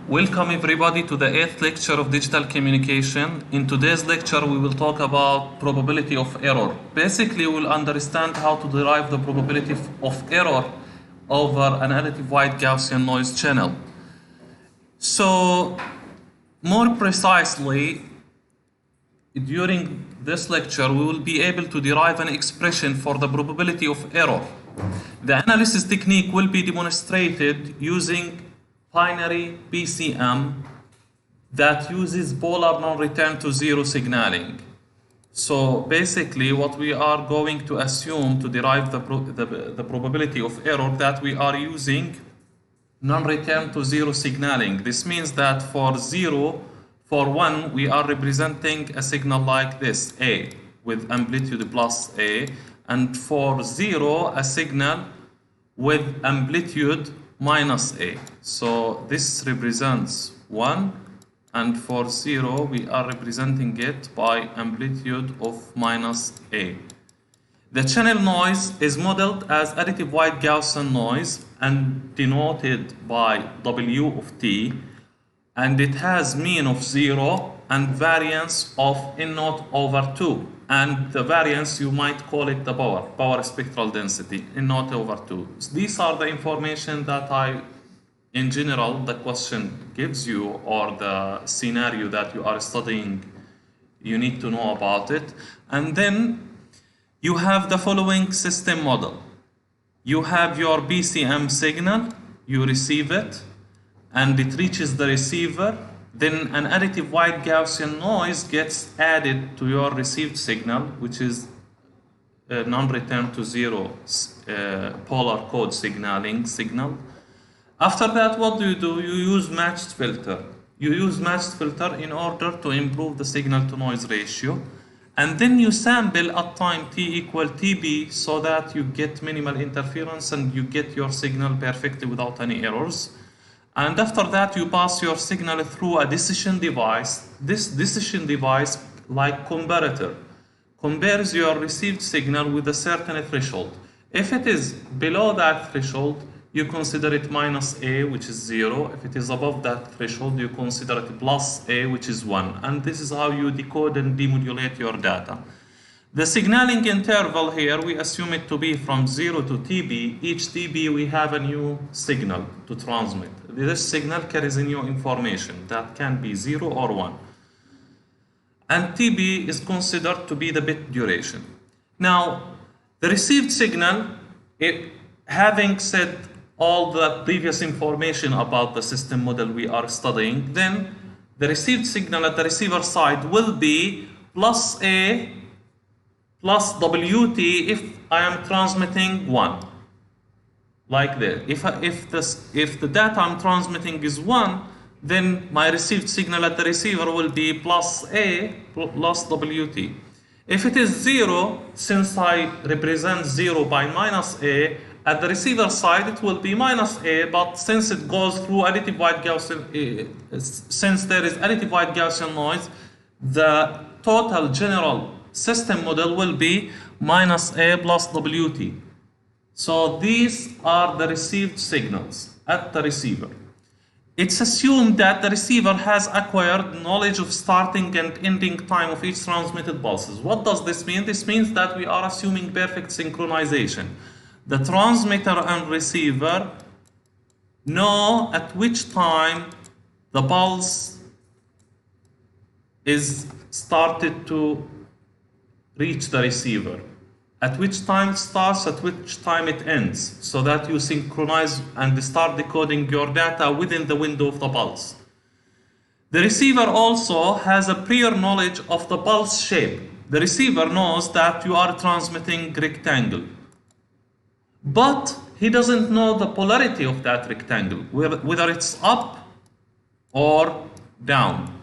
Welcome everybody to the 8th lecture of digital communication. In today's lecture we will talk about probability of error. Basically we'll understand how to derive the probability of error over an additive wide Gaussian noise channel. So more precisely, during this lecture we will be able to derive an expression for the probability of error. The analysis technique will be demonstrated using binary PCM that uses polar non-return to zero signaling. So basically what we are going to assume to derive the probability of error that we are using non-return to zero signaling. This means that for 1 we are representing a signal like this, A, with amplitude plus A, and for 0 a signal with amplitude minus A. So this represents 1, and for 0 we are representing it by amplitude of minus A. The channel noise is modeled as additive wide Gaussian noise and denoted by W of T, and it has mean of 0 and variance of N0 over 2. And the variance, you might call it the power spectral density, N0 over 2. So these are the information that in general, the question gives you, or the scenario that you are studying, you need to know about it. And then you have the following system model. You have your BCM signal, you receive it, and it reaches the receiver. Then an additive wide Gaussian noise gets added to your received signal, which is a non-return to zero polar code signaling signal. After that, what do? You use matched filter. You use matched filter in order to improve the signal to noise ratio. And then you sample at time t equal tb so that you get minimal interference and you get your signal perfectly without any errors. And after that, you pass your signal through a decision device. This decision device, like comparator, compares your received signal with a certain threshold. If it is below that threshold, you consider it minus A, which is 0. If it is above that threshold, you consider it plus A, which is 1. And this is how you decode and demodulate your data. The signaling interval here, we assume it to be from 0 to TB. Each TB we have a new signal to transmit. This signal carries a new information that can be 0 or 1. And TB is considered to be the bit duration. Now, the received signal, having said all the previous information about the system model we are studying, then the received signal at the receiver side will be plus A plus WT if I am transmitting 1. Like this. If the data I'm transmitting is 1, then my received signal at the receiver will be plus A plus WT. If it is 0, since I represent 0 by minus A, at the receiver side it will be minus A, but since it goes through additive wide Gaussian, since there is additive wide Gaussian noise, the total general system model will be minus A plus WT. So these are the received signals at the receiver. It's assumed that the receiver has acquired knowledge of starting and ending time of each transmitted pulses. What does this mean? This means that we are assuming perfect synchronization. The transmitter and receiver know at which time the pulse is started to reach the receiver, at which time it starts, at which time it ends, so that you synchronize and start decoding your data within the window of the pulse. The receiver also has a prior knowledge of the pulse shape. The receiver knows that you are transmitting rectangle, but he doesn't know the polarity of that rectangle, whether it's up or down.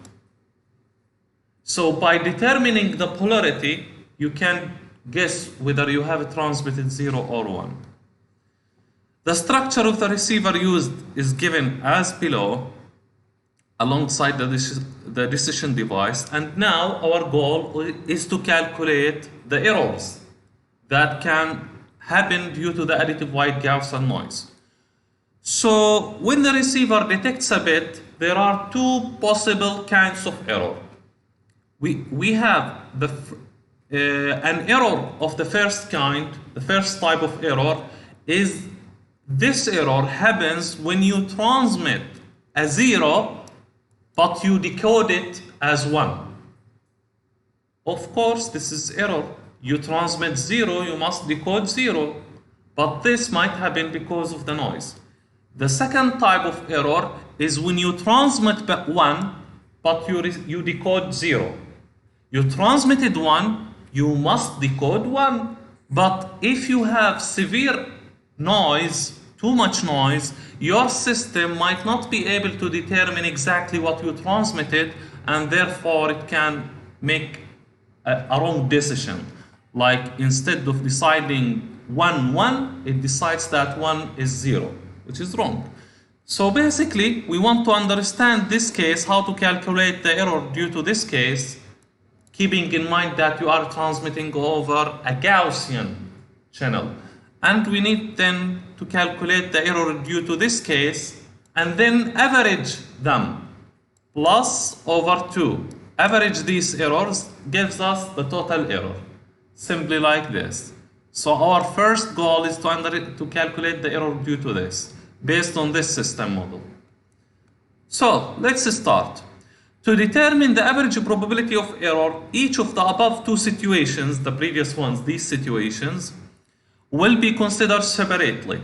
So by determining the polarity, you can guess whether you have transmitted 0 or 1. The structure of the receiver used is given as below alongside the decision device, and now our goal is to calculate the errors that can happen due to the additive wide Gaussian noise. So when the receiver detects a bit, there are two possible kinds of error. We have an error of the first kind. The first type of error is this error happens when you transmit a 0 but you decode it as 1. Of course, this is error. You transmit 0, you must decode 0. But this might happen because of the noise. The second type of error is when you transmit 1, but you decode 0. You transmitted 1, you must decode 1. But if you have severe noise, too much noise, your system might not be able to determine exactly what you transmitted, and therefore it can make a wrong decision. Like instead of deciding 1, 1, it decides that 1 is 0, which is wrong. So basically, we want to understand this case, how to calculate the error due to this case, keeping in mind that you are transmitting over a Gaussian channel. And we need then to calculate the error due to this case and then average them. Plus over 2. Average these errors gives us the total error. Simply like this. So our first goal is to calculate the error due to this, based on this system model. So let's start. To determine the average probability of error, each of the above two situations, the previous ones, these situations, will be considered separately.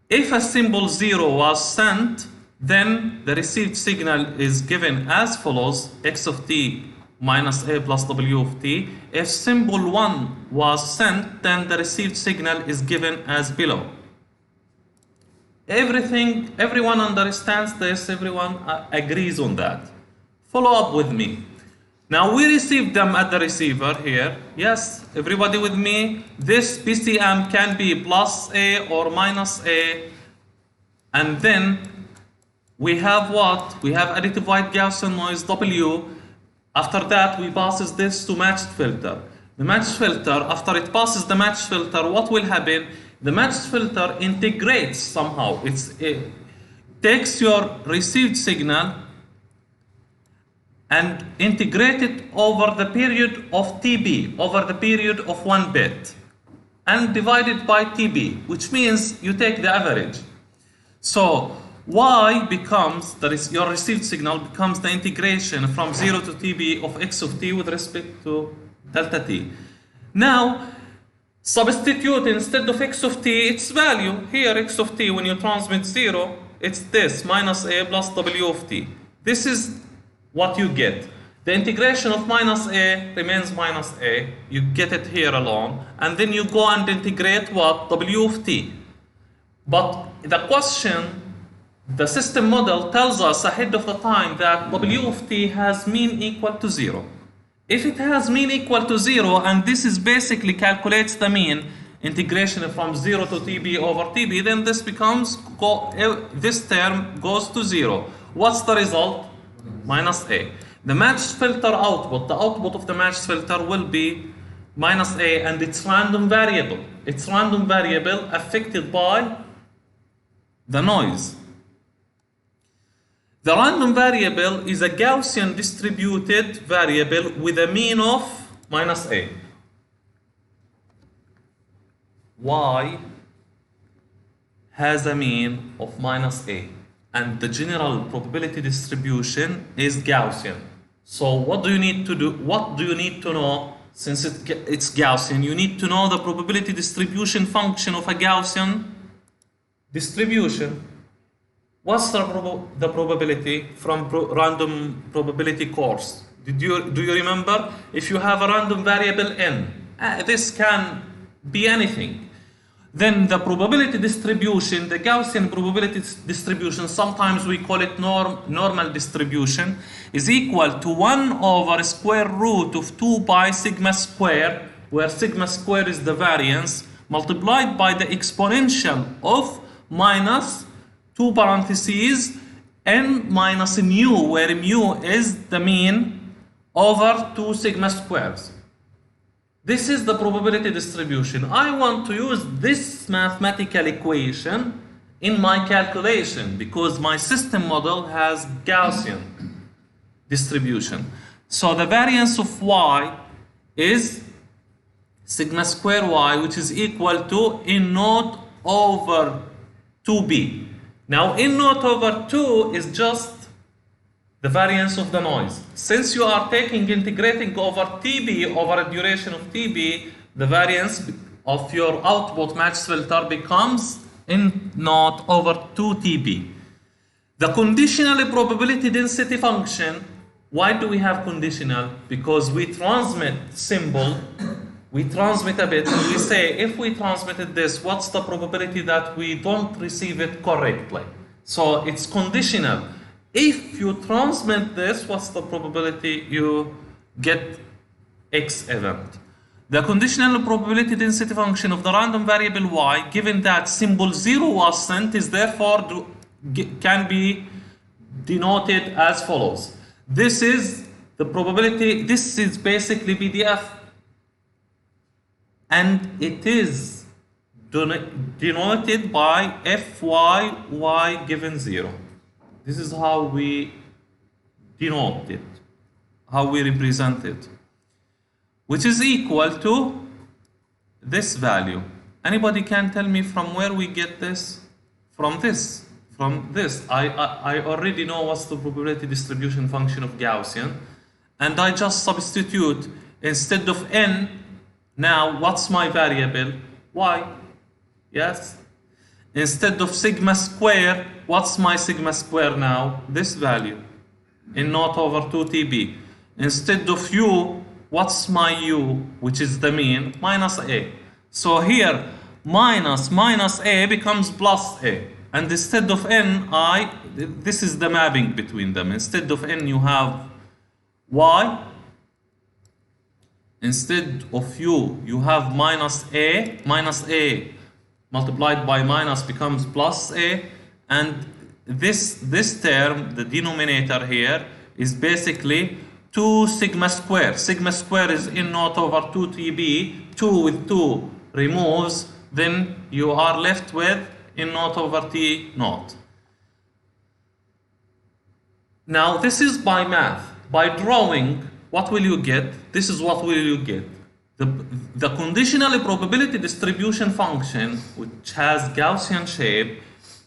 If a symbol 0 was sent, then the received signal is given as follows: x of t minus a plus w of t. If symbol 1 was sent, then the received signal is given as below. Everyone understands this, everyone agrees on that. Follow up with me. Now we received them at the receiver here. Yes, everybody with me? This PCM can be plus A or minus A. And then we have what? We have additive white Gaussian noise W. After that, we passes this to matched filter. The matched filter, after it passes the matched filter, what will happen? The matched filter integrates somehow. It takes your received signal and integrate it over the period of TB, over the period of 1 bit, and divide it by TB, which means you take the average. So Y becomes, your received signal becomes the integration from 0 to TB of x of t with respect to delta t. Now, substitute instead of x of t its value. Here x of t, when you transmit 0, it's this, minus a plus w of t. This is what you get. The integration of minus a remains minus a. You get it here alone. And then you go and integrate what? W of t. But the question, the system model tells us ahead of the time that W of t has mean equal to 0. If it has mean equal to 0, and this is basically calculates the mean, integration from 0 to TB over TB, then this becomes, this term goes to 0. What's the result? Minus a. The matched filter output, the output of the matched filter will be minus a, and it's random variable. It's random variable affected by the noise. The random variable is a Gaussian distributed variable with a mean of minus a. Y has a mean of minus a, and the general probability distribution is Gaussian. So what do you need to do? What do you need to know? Since it's Gaussian, you need to know the probability distribution function of a Gaussian distribution. What's the probability from random probability course? Do you remember? If you have a random variable n, this can be anything. Then the probability distribution, the Gaussian probability distribution, sometimes we call it normal distribution, is equal to 1 over square root of 2 pi sigma square, where sigma square is the variance, multiplied by the exponential of minus 2 parentheses n minus mu, where mu is the mean, over 2 sigma squares. This is the probability distribution. I want to use this mathematical equation in my calculation because my system model has Gaussian distribution. So the variance of y is sigma square y, which is equal to n naught over 2b. Now n naught over 2 is just the variance of the noise. Since you are integrating over TB over a duration of TB, the variance of your output match filter becomes n naught over 2TB. The conditional probability density function, why do we have conditional? Because we transmit symbol, we transmit a bit, and we say if we transmitted this, what's the probability that we don't receive it correctly? So it's conditional. If you transmit this, what's the probability you get X event? The conditional probability density function of the random variable y, given that symbol 0 was sent, is therefore can be denoted as follows. This is the probability, this is basically PDF, and it is denoted by FY given 0. This is how we denote it, how we represent it, which is equal to this value. Anybody can tell me from where we get this? From this. I already know what's the probability distribution function of Gaussian, and I just substitute instead of n. Now, what's my variable? Y. Yes? Instead of sigma square, what's my sigma square now? This value, n naught over 2TB. Instead of u, what's my u, which is the mean? Minus a. So here, minus a becomes plus a. And instead of n, this is the mapping between them. Instead of n, you have y. Instead of u, you have minus a. Minus a multiplied by minus becomes plus a. And this term, the denominator here, is basically 2 sigma square. Sigma square is n naught over 2TB. 2 with 2 removes. Then you are left with n naught over T naught. Now this is by math. By drawing, what will you get? This is what will you get. The conditional probability distribution function, which has Gaussian shape,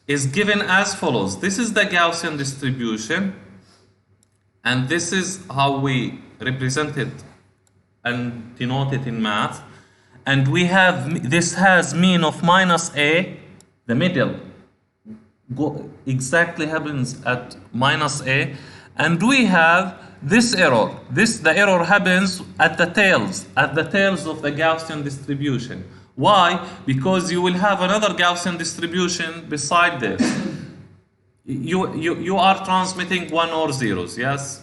is given as follows. This is the Gaussian distribution, and this is how we represent it and denote it in math. And we have, this has mean of minus a, the middle exactly happens at minus a, and we have this error. The error happens at the tails of the Gaussian distribution. Why? Because you will have another Gaussian distribution beside this. You are transmitting 1 or zeros, yes?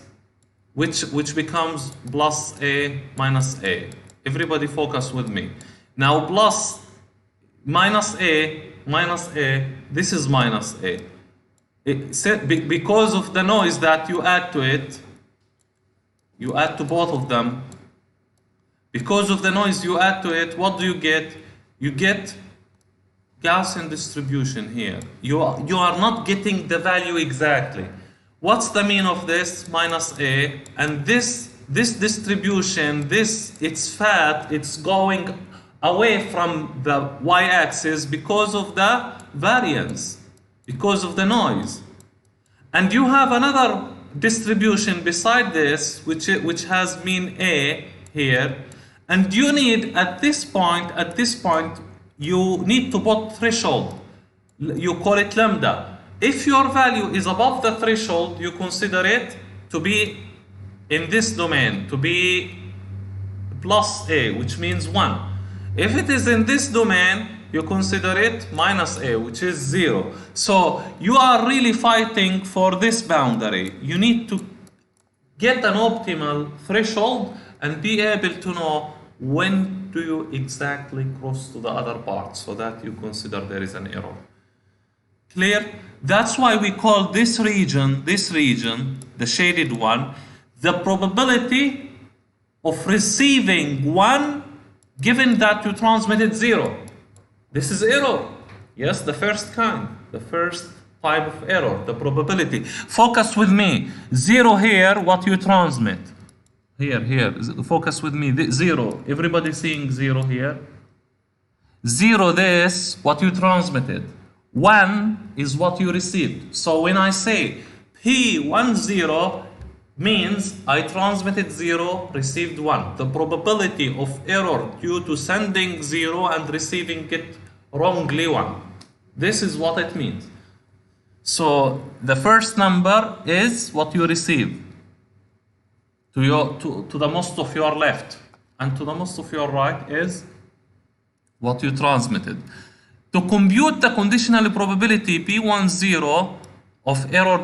Which becomes plus a minus a. Everybody focus with me. Now plus minus a, this is minus a. Because of the noise that you add to it, you add to both of them. Because of the noise you add to it, what do you get? You get Gaussian distribution here. You are not getting the value exactly. What's the mean of this? Minus a. And this distribution, it's fat, it's going away from the y-axis because of the variance, because of the noise. And you have another distribution beside this, which has mean a here. And you need, at this point, you need to put threshold. You call it lambda. If your value is above the threshold, you consider it to be in this domain, to be plus a, which means 1. If it is in this domain, you consider it minus a, which is 0. So you are really fighting for this boundary. You need to get an optimal threshold and be able to know when do you exactly cross to the other part so that you consider there is an error. Clear? That's why we call this region, the shaded one, the probability of receiving 1 given that you transmitted 0. This is error. Yes, the first kind. The first type of error, the probability. Focus with me. 0 here, what you transmit. Here. Focus with me. 0. Everybody seeing 0 here? 0 this, what you transmitted. 1 is what you received. So when I say P10 means I transmitted 0, received 1. The probability of error due to sending 0 and receiving it wrongly 1. This is what it means. So the first number is what you receive to the most of your left, and to the most of your right is what you transmitted. To compute the conditional probability P10 of error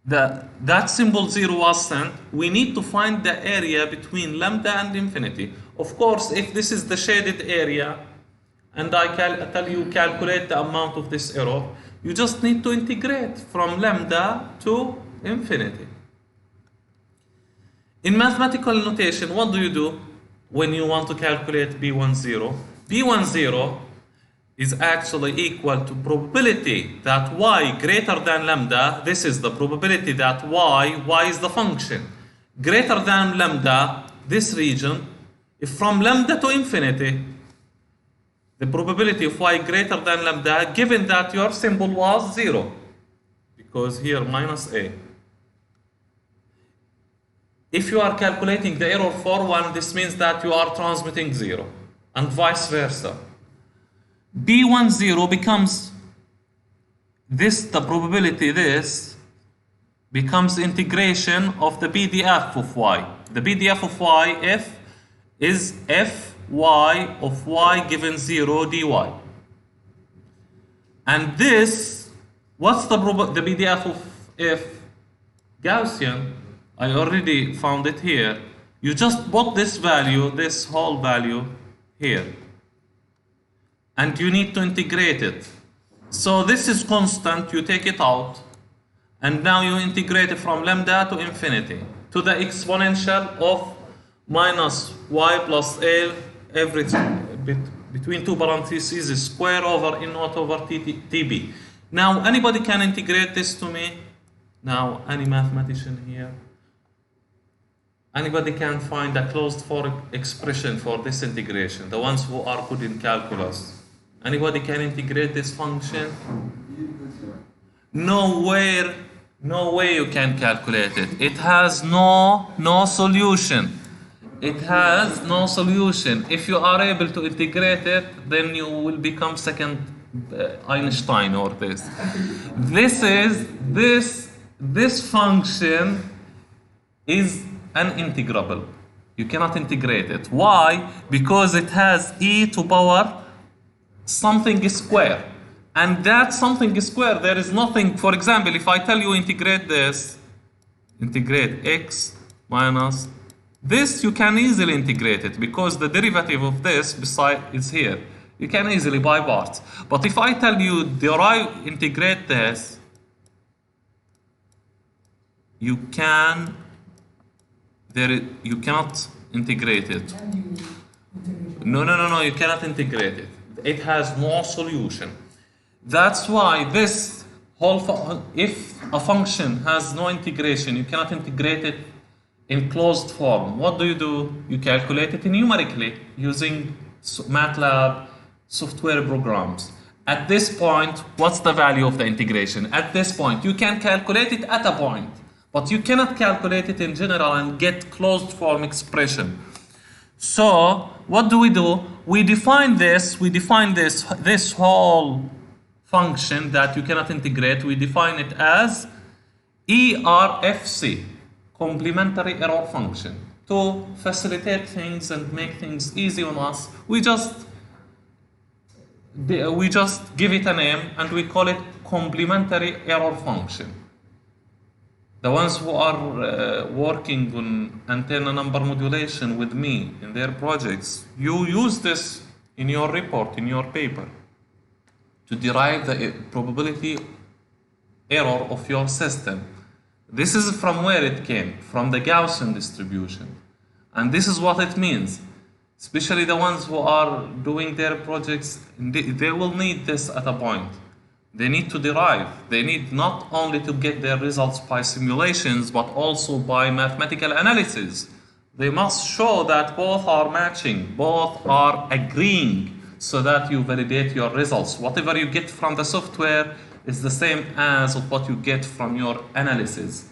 that symbol 0 was sent, we need to find the area between lambda and infinity. Of course, if this is the shaded area and I tell you calculate the amount of this error, you just need to integrate from lambda to infinity. In mathematical notation, what do you do when you want to calculate B10? B10 is actually equal to probability that y greater than lambda. This is the probability that y is the function, greater than lambda, this region. If from lambda to infinity, the probability of y greater than lambda, given that your symbol was 0, because here minus a. If you are calculating the error for 1, this means that you are transmitting 0, and vice versa. B10 becomes this, the probability this becomes integration of the PDF of y. The PDF of y is fy of y given 0 dy. And this, what's the PDF of f? Gaussian. I already found it here. You just put this value, this whole value here. And you need to integrate it. So this is constant, you take it out. And now you integrate it from lambda to infinity, to the exponential of minus y plus a, everything between two parentheses, square over n naught over tb. Now anybody can integrate this to me? Now any mathematician here? Anybody can find a closed form expression for this integration, the ones who are good in calculus. Anybody can integrate this function? No way you can calculate it. It has no solution. It has no solution. If you are able to integrate it, then you will become second Einstein or this. This function is unintegrable. You cannot integrate it. Why? Because it has e to power something square. And that something square, there is nothing. For example, if I tell you integrate this, integrate x minus this, you can easily integrate it because the derivative of this beside is here. You can easily by parts. But if I tell you integrate this, you cannot integrate it. No, you cannot integrate it. It has no solution. That's why this whole, if a function has no integration, you cannot integrate it in closed form. What do? You calculate it numerically using MATLAB software programs. At this point, what's the value of the integration? At this point, you can calculate it at a point, but you cannot calculate it in general and get closed form expression. So what do? We define this whole function that you cannot integrate. We define it as ERFC, complementary error function. To facilitate things and make things easy on us, we just give it a name and we call it complementary error function. The ones who are working on antenna number modulation with me in their projects, you use this in your report, in your paper, to derive the probability error of your system. This is from where it came, from the Gaussian distribution. And this is what it means. Especially the ones who are doing their projects, they will need this at a point. They need to derive. They need not only to get their results by simulations, but also by mathematical analysis. They must show that both are matching, both are agreeing, so that you validate your results. Whatever you get from the software is the same as what you get from your analysis.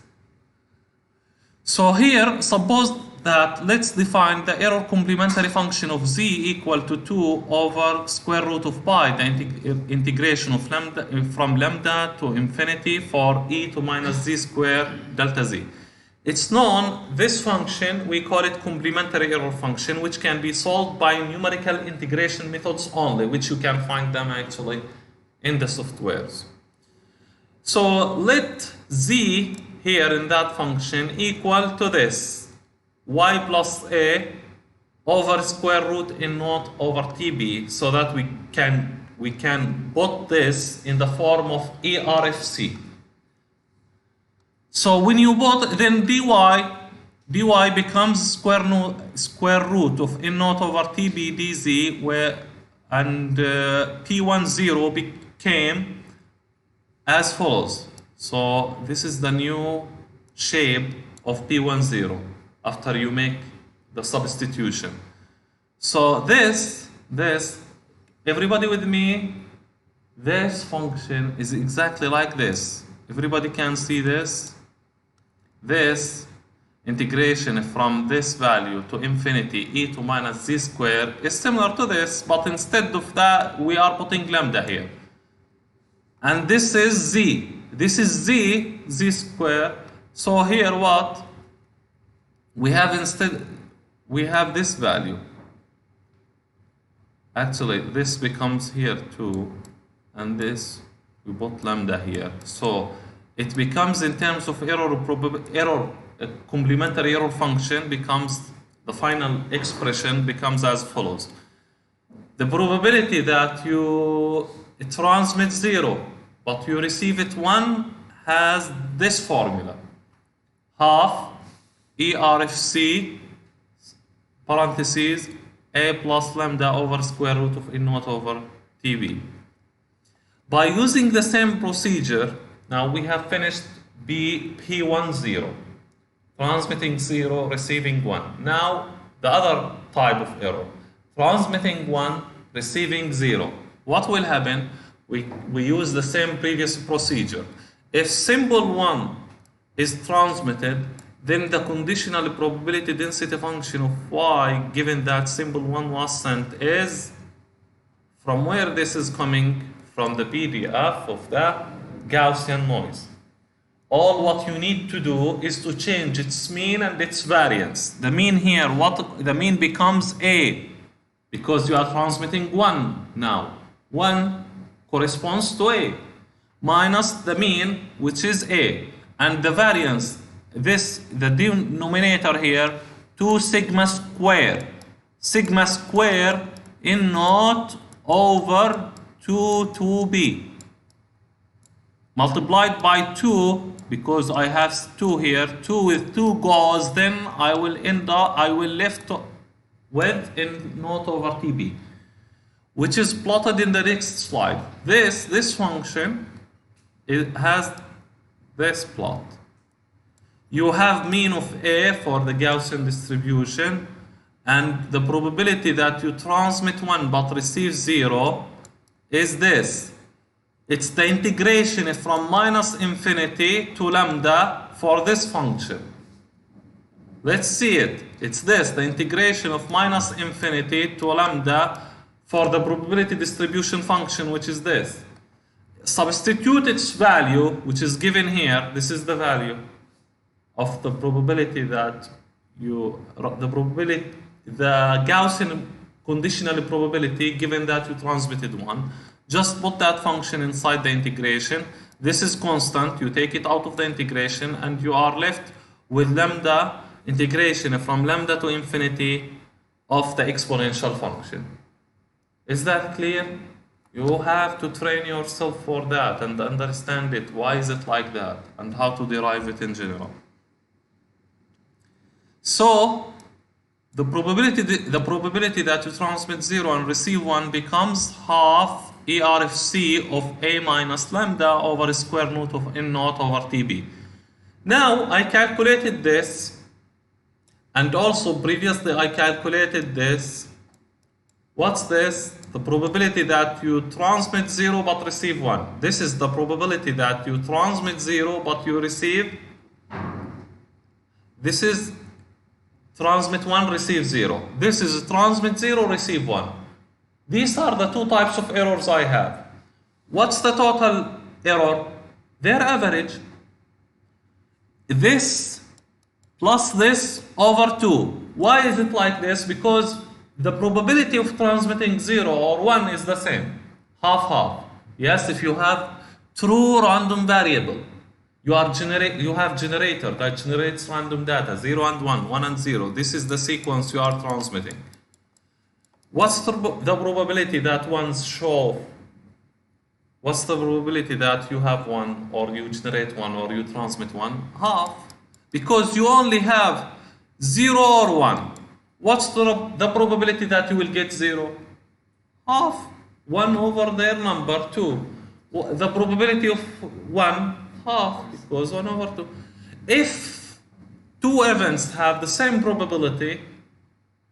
So here, suppose that let's define the error complementary function of z equal to 2 over square root of pi, the integration of lambda from lambda to infinity for e to minus z square delta z. It's known, this function, we call it complementary error function, which can be solved by numerical integration methods only, which you can find them actually in the softwares. So let z here in that function equal to this, y plus a over square root in naught over tb, so that we can put this in the form of ERFC. So when you put, then dy becomes square root of n naught over tb dz, and p10 became as follows. So this is the new shape of p10 after you make the substitution. So this, everybody with me, this function is exactly like this. Everybody can see this. This integration from this value to infinity e to minus z square is similar to this, but instead of that we are putting lambda here. And this is z. This is z square. So here what? We have instead, we have this value. Actually, this becomes here too, and this, we put lambda here. So it becomes, in terms of complementary error function becomes, the final expression becomes as follows. The probability that you transmit 0, but you receive it 1 has this formula. Half ERFC parentheses a plus lambda over square root of n naught over tb. By using the same procedure, now we have finished P10, transmitting 0, receiving 1. Now the other type of error, transmitting 1, receiving 0. What will happen? We use the same previous procedure. If symbol 1 is transmitted, then the conditional probability density function of y, given that symbol 1 was sent, is from where this is coming from the PDF of the Gaussian noise. All what you need to do is to change its mean and its variance. The mean here, the mean becomes a, because you are transmitting 1 now. 1 corresponds to a, minus the mean, which is a, and the variance, the denominator here, 2 sigma square. Sigma square in naught over 2b. Multiplied by 2, because I have 2 here, 2 with 2 goes, then I will left with in naught over tb, which is plotted in the next slide. This function, it has this plot. You have mean of a for the Gaussian distribution, and the probability that you transmit 1 but receive 0 is this. It's the integration from minus infinity to lambda for this function. Let's see it. It's this, the integration of minus infinity to lambda for the probability distribution function, which is this. Substitute its value, which is given here. This is the value of the probability that the Gaussian conditional probability, given that you transmitted 1. Just put that function inside the integration. This is constant. You take it out of the integration and you are left with lambda integration from lambda to infinity of the exponential function. Is that clear? You have to train yourself for that and understand it. Why is it like that? And how to derive it in general. So the probability that you transmit 0 and receive 1 becomes half ERFC of A minus lambda over square root of N naught over TB. Now I calculated this, and also previously I calculated this. What's this? The probability that you transmit 0 but receive 1. This is the probability that you transmit 0 but you receive. This is transmit 1, receive 0. This is transmit 0, receive 1. These are the two types of errors I have. What's the total error? Their average. This plus this over 2. Why is it like this? Because the probability of transmitting 0 or 1 is the same. Half-half. Yes, if you have true random variable, you have generator that generates random data, 0 and 1, 1 and 0. This is the sequence you are transmitting. What's the probability that ones show? What's the probability that you have 1 or you generate 1 or you transmit 1? Half. Because you only have 0 or 1. What's the probability that you will get 0? Half. 1 over their number, 2. The probability of 1, half, because 1 over 2. If two events have the same probability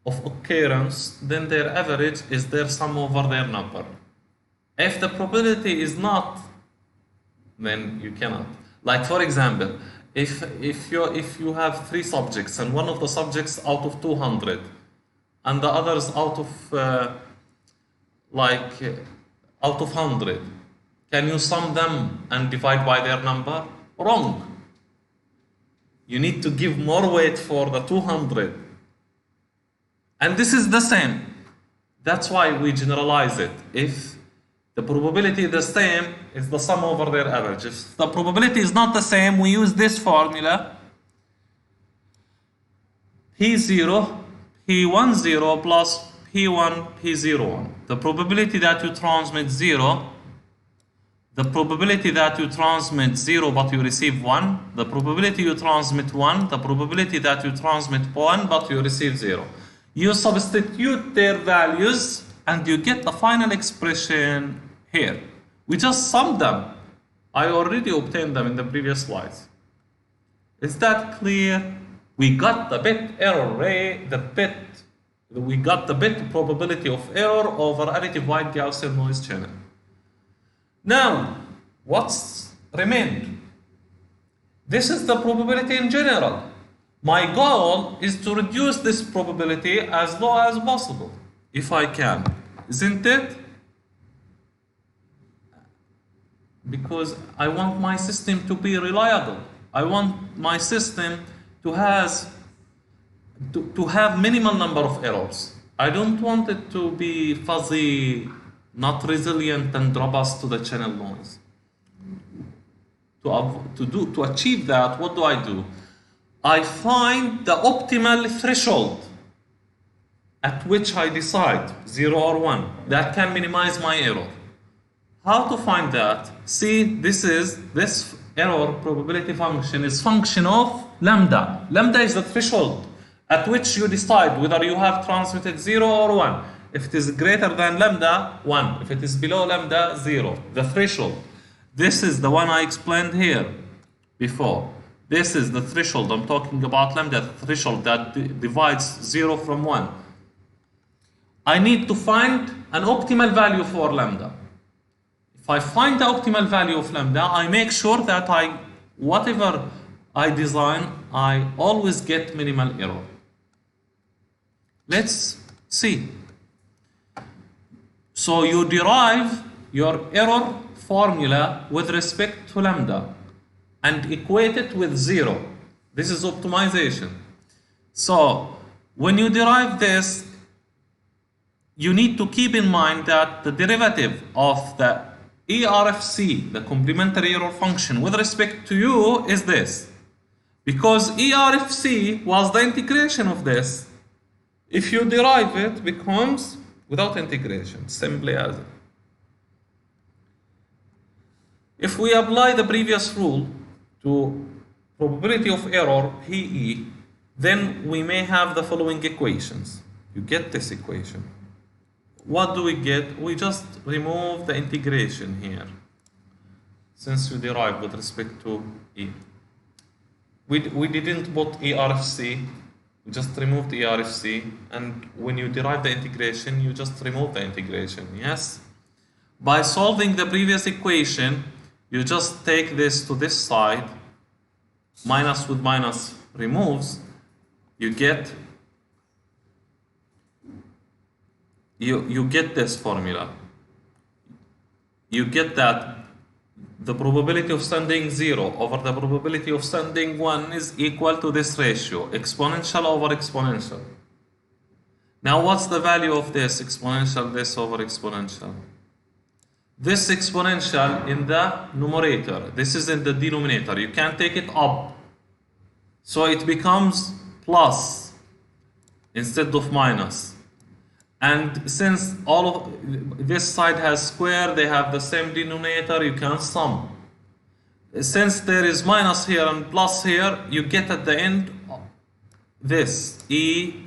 of occurrence, then their average is their sum over their number. If the probability is not, then you cannot. Like for example, if you have 3 subjects and one of the subjects out of 200 and the others out of out of 100, can you sum them and divide by their number? Wrong. You need to give more weight for the 200. And this is the same. That's why we generalize it. If the probability is the same, it's the sum over their average. If the probability is not the same, we use this formula. P0, P10 plus P1, P01. The probability that you transmit 0, the probability that you transmit 0 but you receive 1, the probability you transmit 1, the probability that you transmit 1 but you receive 0. You substitute their values and you get the final expression here. We just summed them. I already obtained them in the previous slides. Is that clear? We got the bit error rate, we got the bit probability of error over additive white Gaussian noise channel. Now, what's remained? This is the probability in general. My goal is to reduce this probability as low as possible, if I can. Isn't it? Because I want my system to be reliable. I want my system to have minimal number of errors. I don't want it to be fuzzy, not resilient, and robust to the channel noise. To achieve that, what do? I find the optimal threshold at which I decide 0 or 1 that can minimize my error. How to find that? See, this error probability function is function of lambda. Lambda is the threshold at which you decide whether you have transmitted 0 or 1. If it is greater than lambda, 1. If it is below lambda, 0. The threshold. This is the one I explained here before. This is the threshold. I'm talking about lambda, the threshold that divides 0 from 1. I need to find an optimal value for lambda. If I find the optimal value of lambda, I make sure that whatever I design, I always get minimal error. Let's see. So you derive your error formula with respect to lambda and equate it with 0. This is optimization. So when you derive this, you need to keep in mind that the derivative of the ERFC, the complementary error function, with respect to u is this. Because ERFC was the integration of this. If you derive it, becomes without integration, simply as it. If we apply the previous rule to probability of error, PE, then we may have the following equations. You get this equation. what do we get? We just remove the integration here, since we derive with respect to E. We didn't put ERFC, we just removed ERFC, and when you derive the integration, you just remove the integration, yes? By solving the previous equation, you just take this to this side, minus with minus removes, you get this formula. You get that the probability of sending 0 over the probability of sending 1 is equal to this ratio, exponential over exponential. Now what's the value of this exponential, this over exponential? This exponential in the numerator, this is in the denominator. You can take it up. So it becomes plus instead of minus. And since all of this side has square, they have the same denominator, you can sum. Since there is minus here and plus here, you get at the end this e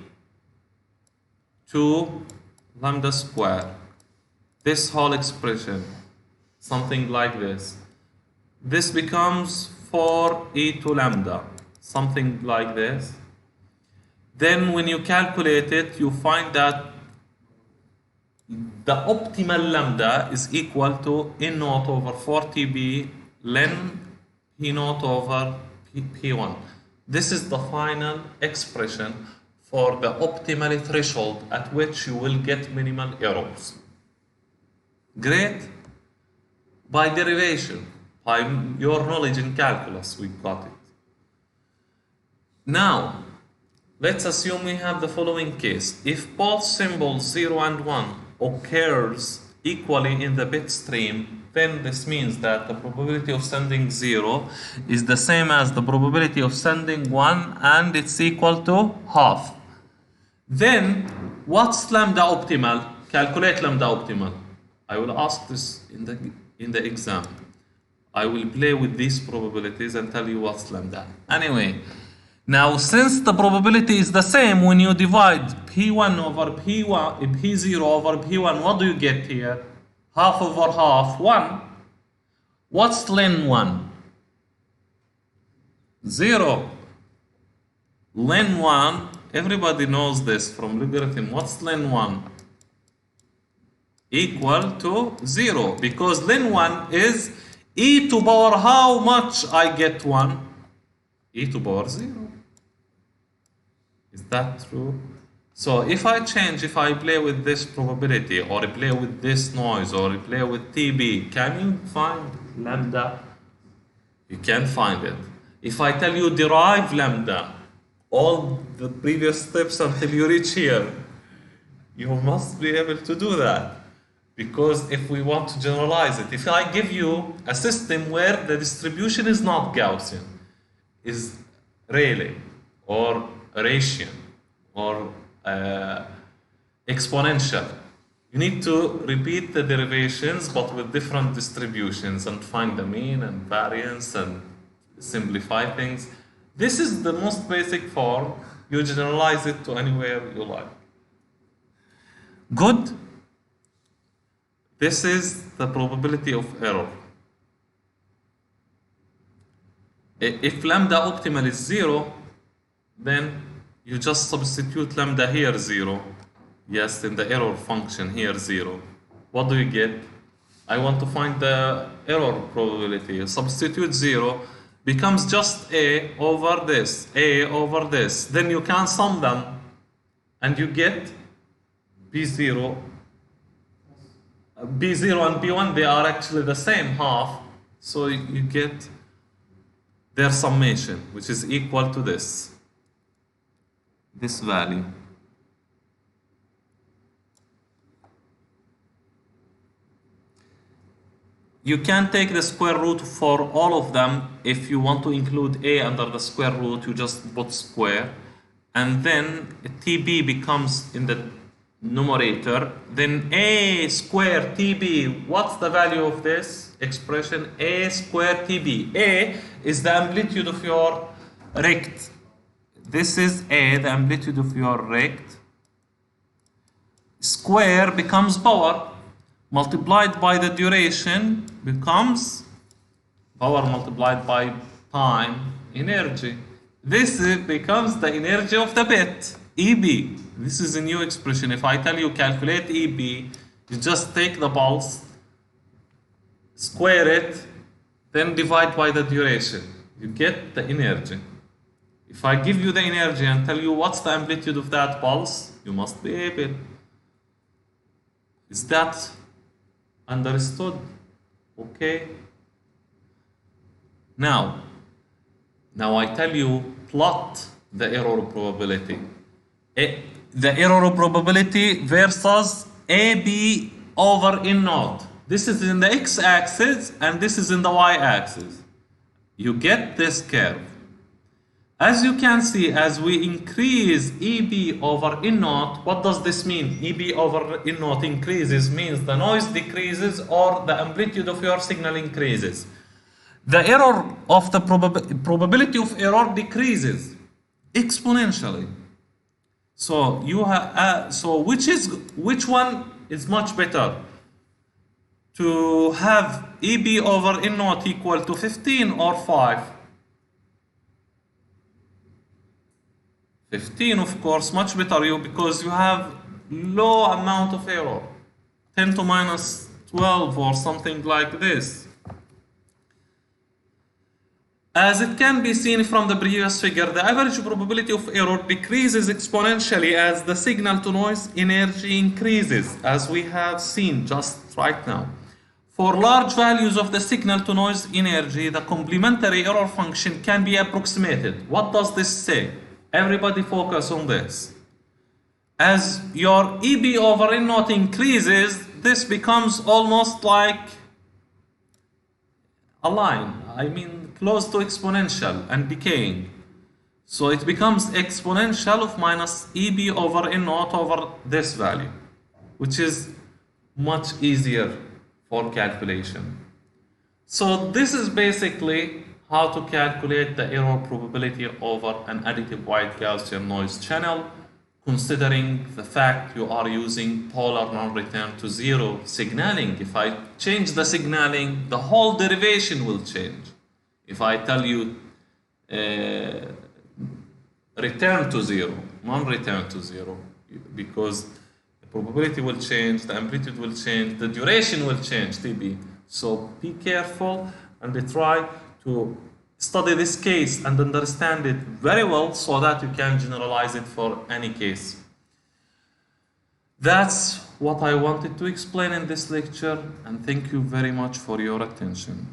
to lambda square. This whole expression, something like this. This becomes 4e to lambda, something like this. Then when you calculate it, you find that the optimal lambda is equal to n naught over 40b ln p naught over p1. This is the final expression for the optimal threshold at which you will get minimal errors. Great. By derivation, by your knowledge in calculus, we got it. Now, let's assume we have the following case. If both symbols 0 and 1 occurs equally in the bit stream, then this means that the probability of sending 0 is the same as the probability of sending 1, and it's equal to half. Then, what's lambda optimal? Calculate lambda optimal. I will ask this in the exam. I will play with these probabilities and tell you what's lambda. Anyway, now since the probability is the same, when you divide P1 over P1, P0 over P1, what do you get here? Half over half, 1. What's ln 1? 0. Ln 1, everybody knows this from logarithm. What's ln 1? Equal to 0, because ln 1 is e to power how much I get 1? E to power 0. Is that true? So if I play with this probability, or play with this noise, or play with TB, can you find lambda? You can't find it. If I tell you derive lambda, all the previous steps until you reach here, you must be able to do that. Because if we want to generalize it, if I give you a system where the distribution is not Gaussian, is Rayleigh, or Ratio, or exponential, you need to repeat the derivations but with different distributions and find the mean and variance and simplify things. This is the most basic form. You generalize it to anywhere you like. Good. This is the probability of error. If lambda optimal is 0, then you just substitute lambda here 0. Yes, in the error function here 0. What do you get? I want to find the error probability. Substitute 0 becomes just A over this, A over this. Then you can sum them and you get B0. B0 and B1, they are actually the same half. So you get their summation, which is equal to this value. You can take the square root for all of them. If you want to include A under the square root, you just put square. And then TB becomes in the numerator. Then A square TB, what's the value of this expression? A square TB. A is the amplitude of your rect. This is A, the amplitude of your rect. square becomes power, multiplied by the duration becomes power multiplied by time, energy. This becomes the energy of the bit, EB. This is a new expression. If I tell you calculate EB, you just take the pulse, square it, then divide by the duration. You get the energy. If I give you the energy and tell you what's the amplitude of that pulse, you must be able. Is that understood? Okay. Now I tell you plot the error probability. The error probability versus AB over N naught. This is in the x-axis and this is in the y-axis. You get this curve. As you can see, as we increase EB over N naught, what does this mean? EB over N naught increases means the noise decreases or the amplitude of your signal increases. The error of the probability of error decreases exponentially. So you have which one is much better? To have EB over N naught equal to 15 or 5? 15, of course, much better because you have low amount of error, 10 to minus 12 or something like this. As it can be seen from the previous figure, the average probability of error decreases exponentially as the signal to noise energy increases, as we have seen just right now. For large values of the signal to noise energy, the complementary error function can be approximated. What does this say? Everybody focus on this. As your EB over N naught increases, this becomes almost like a line. I mean, close to exponential and decaying. So it becomes exponential of minus EB over N naught over this value, which is much easier for calculation. So this is basically how to calculate the error probability over an additive wide Gaussian noise channel, considering the fact you are using polar non-return to zero signaling. If I change the signaling, the whole derivation will change. If I tell you return to zero, non-return to zero, because the probability will change, the amplitude will change, the duration will change, TB. So be careful and try to study this case and understand it very well so that you can generalize it for any case. That's what I wanted to explain in this lecture, and thank you very much for your attention.